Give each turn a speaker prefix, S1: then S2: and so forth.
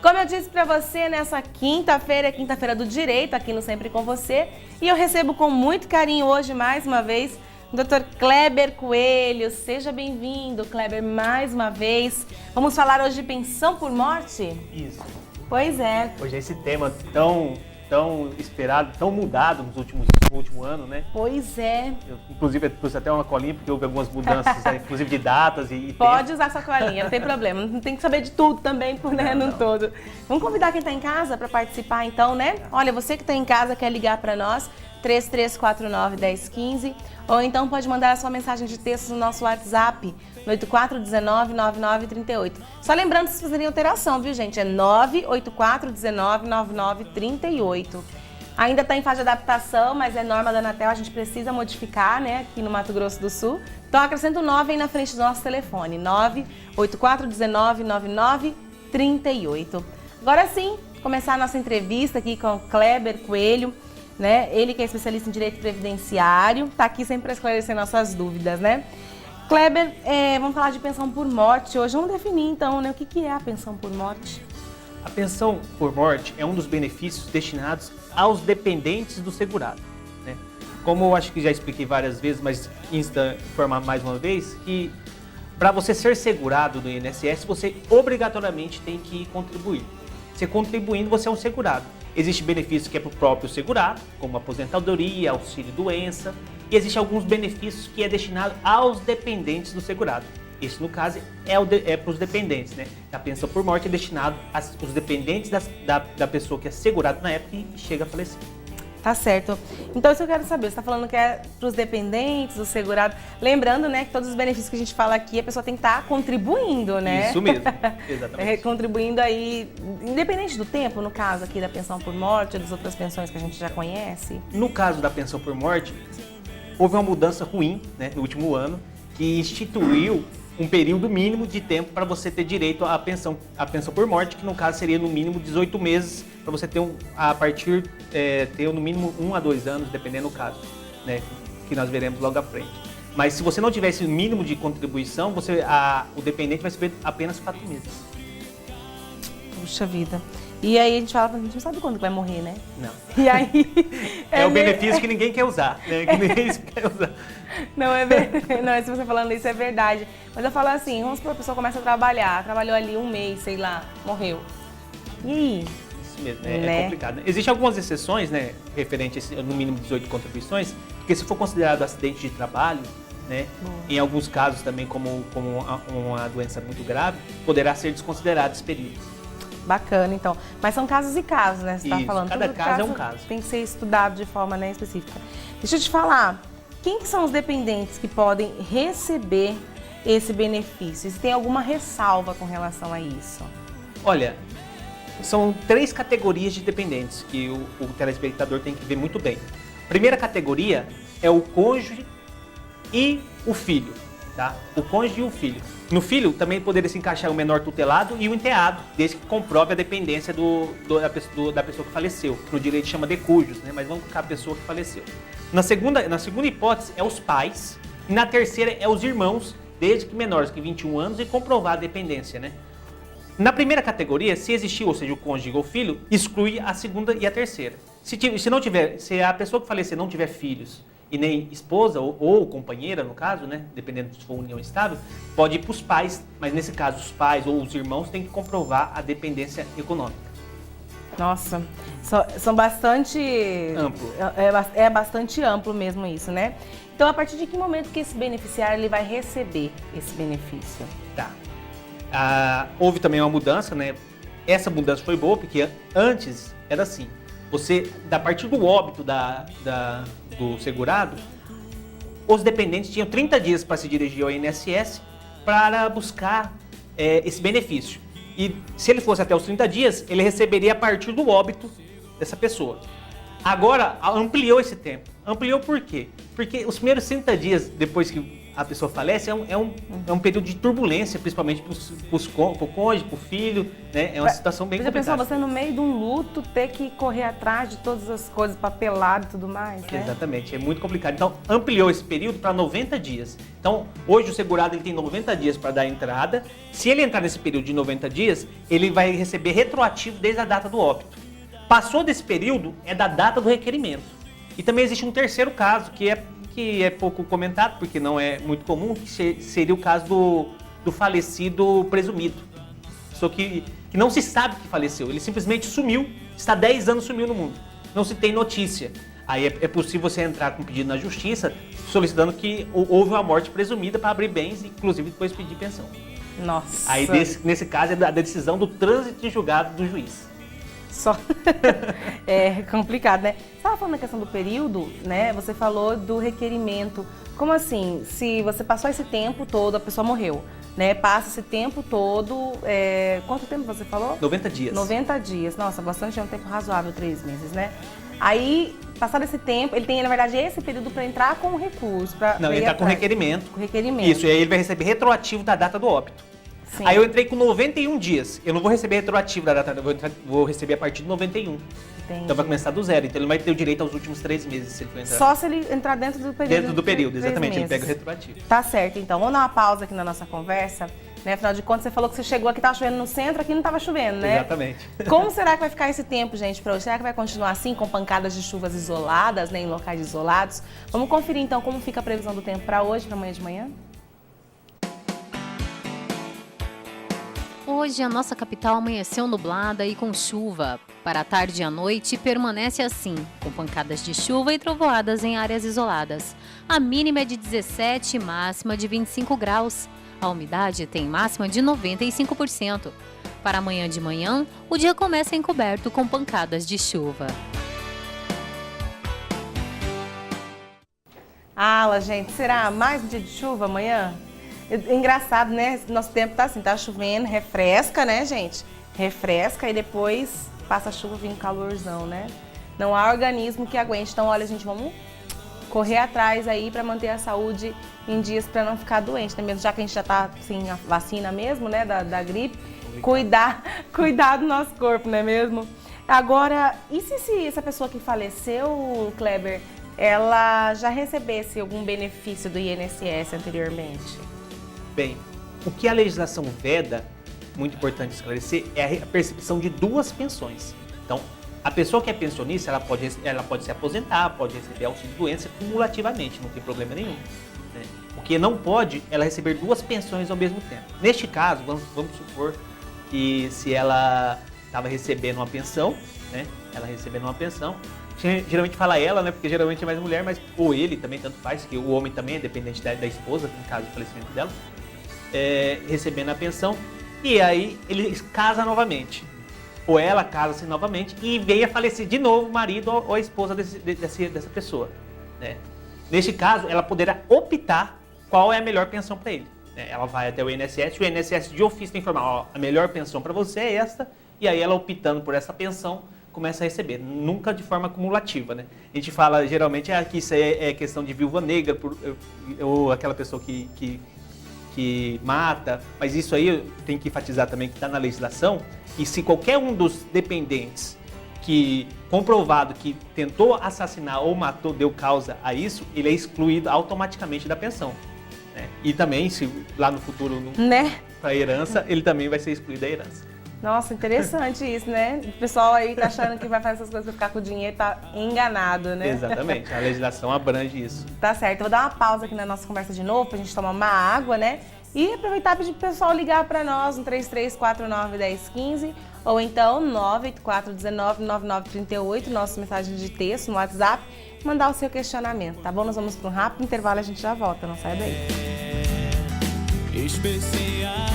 S1: Como eu disse para você, nessa quinta-feira é quinta-feira do direito, aqui no Sempre Com Você. E eu recebo com muito carinho hoje, mais uma vez, o Dr. Kleber Coelho. Seja bem-vindo, Kleber, mais uma vez. Vamos falar hoje de pensão por morte?
S2: Isso.
S1: Pois é.
S2: Hoje é esse tema tão esperado, tão mudado no último ano, né?
S1: Pois é.
S2: Eu, inclusive, trouxe até uma colinha, porque houve algumas mudanças, inclusive de datas e
S1: Pode usar sua colinha, não tem problema. Não tem que saber de tudo também, né, no todo. Vamos convidar quem está em casa para participar, então, né? Olha, você que está em casa quer ligar para nós, 3349-1015, ou então pode mandar a sua mensagem de texto no nosso WhatsApp, no 8419-9938. Só lembrando que vocês fazerem alteração, viu, gente? É 98419-9938. Ainda está em fase de adaptação, mas é norma da Anatel, a gente precisa modificar, né, aqui no Mato Grosso do Sul. Então acrescenta o 9 aí na frente do nosso telefone, 98419-9938. Agora sim, começar a nossa entrevista aqui com o Kleber Coelho, né? Ele que é especialista em direito previdenciário, está aqui sempre para esclarecer nossas dúvidas, né? Kleber, vamos falar de pensão por morte hoje. Vamos definir então, né, o que é a pensão por morte?
S2: A pensão por morte é um dos benefícios destinados aos dependentes do segurado, né? Como eu acho que já expliquei várias vezes, mas informar mais uma vez, que para você ser segurado do INSS, você obrigatoriamente tem que contribuir. Você contribuindo, você é um segurado. Existe benefício que é para o próprio segurado, como aposentadoria, auxílio-doença, e existem alguns benefícios que é destinado aos dependentes do segurado. Esse, no caso, é para os dependentes, né? A pensão por morte é destinado aos dependentes da pessoa que é segurado na época e chega a falecer.
S1: Tá certo. Então, isso eu quero saber. Você está falando que é para os dependentes, o segurado. Lembrando, né, que todos os benefícios que a gente fala aqui, a pessoa tem que estar contribuindo, né?
S2: Isso mesmo, exatamente.
S1: Contribuindo aí, independente do tempo, no caso aqui da pensão por morte ou das outras pensões que a gente já conhece.
S2: No caso da pensão por morte, houve uma mudança ruim, né, no último ano, que instituiu um período mínimo de tempo para você ter direito à pensão por morte, que no caso seria no mínimo 18 meses, para você ter ter no mínimo 1 a 2 anos, dependendo do caso, né, que nós veremos logo à frente. Mas se você não tiver esse mínimo de contribuição, o dependente vai receber apenas 4 meses.
S1: Puxa vida. E aí a gente não sabe quando que vai morrer, né?
S2: Não.
S1: E aí...
S2: É o benefício que ninguém quer usar, né? Que ninguém quer usar.
S1: Não, não, se você falando isso é verdade. Mas eu falo assim, vamos supor, a pessoa começa a trabalhar, trabalhou ali um mês, sei lá, morreu. E aí?
S2: Isso mesmo, é complicado, né? Existem algumas exceções, né, referente a no mínimo 18 contribuições, porque se for considerado acidente de trabalho, né, em alguns casos também como uma doença muito grave, poderá ser desconsiderado esse período.
S1: Bacana, então. Mas são casos e casos, né? Você está falando.
S2: Cada caso é um caso.
S1: Tem que ser estudado de forma, né, específica. Deixa eu te falar, quem que são os dependentes que podem receber esse benefício? Se tem alguma ressalva com relação a isso?
S2: Olha, são 3 categorias de dependentes que o telespectador tem que ver muito bem. A primeira categoria é o cônjuge e o filho, tá? O cônjuge e o filho. No filho também poderia se encaixar o menor tutelado e o enteado, desde que comprove a dependência da pessoa que faleceu. No direito chama de cujos, né? Mas vamos colocar a pessoa que faleceu. Na segunda hipótese é os pais e na terceira é os irmãos, desde que menores que 21 anos e comprovar a dependência, né? Na primeira categoria, se existir, ou seja, o cônjuge ou filho, exclui a segunda e a terceira. Se a pessoa que falecer não tiver filhos e nem esposa ou companheira, no caso, né, dependendo se for união estável, pode ir para os pais, mas nesse caso os pais ou os irmãos têm que comprovar a dependência econômica.
S1: Nossa, são bastante...
S2: Amplo.
S1: É bastante amplo mesmo isso, né? Então, a partir de que momento que esse beneficiário ele vai receber esse benefício?
S2: Tá. Houve também uma mudança, né? Essa mudança foi boa, porque antes era assim, a partir do óbito do segurado, os dependentes tinham 30 dias para se dirigir ao INSS para buscar esse benefício. E se ele fosse até os 30 dias, ele receberia a partir do óbito dessa pessoa. Agora, ampliou esse tempo. Ampliou por quê? Porque os primeiros 30 dias depois que a pessoa falece, é um período de turbulência, principalmente para o cônjuge, para o filho, né? É uma situação bem complicada.
S1: Você no meio de um luto ter que correr atrás de todas as coisas, papelado e tudo mais, né?
S2: Exatamente, é muito complicado. Então, ampliou esse período para 90 dias. Então, hoje o segurado ele tem 90 dias para dar a entrada. Se ele entrar nesse período de 90 dias, ele vai receber retroativo desde a data do óbito. Passou desse período, é da data do requerimento. E também existe um terceiro caso, que é pouco comentado, porque não é muito comum, que seria o caso do falecido presumido. Pessoa que não se sabe que faleceu, ele simplesmente sumiu, está 10 anos sumiu no mundo. Não se tem notícia. Aí é possível você entrar com um pedido na justiça, solicitando que houve uma morte presumida para abrir bens, inclusive depois pedir pensão.
S1: Nossa!
S2: Aí nesse caso é da decisão do trânsito em julgado do juiz.
S1: Só é complicado, né? Você estava falando da questão do período, né? Você falou do requerimento. Como assim? Se você passou esse tempo todo, a pessoa morreu, né? Passa esse tempo todo, quanto tempo você falou?
S2: 90 dias.
S1: 90 dias. Nossa, bastante, é um tempo razoável, 3 meses, né? Aí, passado esse tempo, ele tem, na verdade, esse período para entrar com o recurso.
S2: Não, ele está com requerimento.
S1: Com requerimento.
S2: Isso, e aí ele vai receber retroativo da data do óbito. Sim. Aí eu entrei com 91 dias. Eu não vou receber retroativo da data, vou receber a partir de 91. Entendi. Então vai começar do zero. Então ele não vai ter o direito aos últimos 3 meses se ele for entrar.
S1: Só se ele entrar dentro do período.
S2: Dentro do período, exatamente. Ele pega o retroativo.
S1: Tá certo, então. Vamos dar uma pausa aqui na nossa conversa. Né? Afinal de contas, você falou que você chegou aqui, estava chovendo no centro, aqui não estava chovendo, né?
S2: Exatamente.
S1: Como será que vai ficar esse tempo, gente, para hoje? Será que vai continuar assim, com pancadas de chuvas isoladas, né, em locais isolados? Vamos conferir, então, como fica a previsão do tempo para hoje, para amanhã de manhã?
S3: Hoje a nossa capital amanheceu nublada e com chuva. Para a tarde e a noite permanece assim, com pancadas de chuva e trovoadas em áreas isoladas. A mínima é de 17 e máxima de 25 graus. A umidade tem máxima de 95%. Para amanhã de manhã, o dia começa encoberto com pancadas de chuva.
S1: Gente, será mais um dia de chuva amanhã? Engraçado, né? Nosso tempo tá assim, tá chovendo, refresca, né, gente? Refresca e depois passa a chuva, vem um calorzão, né? Não há organismo que aguente. Então, olha, gente, vamos correr atrás aí para manter a saúde em dias para não ficar doente, né? Mesmo já que a gente já tá sem a vacina mesmo, né, da gripe, cuidar do nosso corpo, não é mesmo? Agora, e se essa pessoa que faleceu, Kleber, ela já recebesse algum benefício do INSS anteriormente?
S2: Bem, o que a legislação veda, muito importante esclarecer, é a percepção de 2 pensões. Então, a pessoa que é pensionista, ela pode se aposentar, pode receber auxílio-doença cumulativamente, não tem problema nenhum. Né? O que não pode, ela receber 2 pensões ao mesmo tempo. Neste caso, vamos supor que se ela estava recebendo uma pensão, né? Ela recebendo uma pensão, geralmente fala ela, né? Porque geralmente é mais mulher, mas ou ele também, tanto faz, que o homem também é dependente da esposa, no caso do falecimento dela. Recebendo a pensão, e aí ele casa novamente, ou ela casa-se novamente e vem a falecer de novo o marido ou a esposa dessa pessoa, né? Neste caso, ela poderá optar qual é a melhor pensão para ele, né? Ela vai até o INSS, o INSS de ofício tem que informar, a melhor pensão para você é esta, e aí ela optando por essa pensão, começa a receber, nunca de forma acumulativa, né? A gente fala geralmente que isso é questão de viúva negra, ou aquela pessoa que mata, mas isso aí eu tenho que enfatizar também que está na legislação, e se qualquer um dos dependentes que comprovado que tentou assassinar ou matou, deu causa a isso, ele é excluído automaticamente da pensão. Né? E também, se lá no futuro,
S1: né?
S2: Para a herança, ele também vai ser excluído da herança.
S1: Nossa, interessante isso, né? O pessoal aí tá achando que vai fazer essas coisas pra ficar com o dinheiro, tá enganado, né?
S2: Exatamente, a legislação abrange isso.
S1: Tá certo, eu vou dar uma pausa aqui na nossa conversa de novo, pra gente tomar uma água, né? E aproveitar e pedir pro pessoal ligar pra nós no 3349-1015 ou então 98419-9938, nossa mensagem de texto no WhatsApp, mandar o seu questionamento, tá bom? Nós vamos para um rápido intervalo, a gente já volta, não sai daí.
S4: Especial.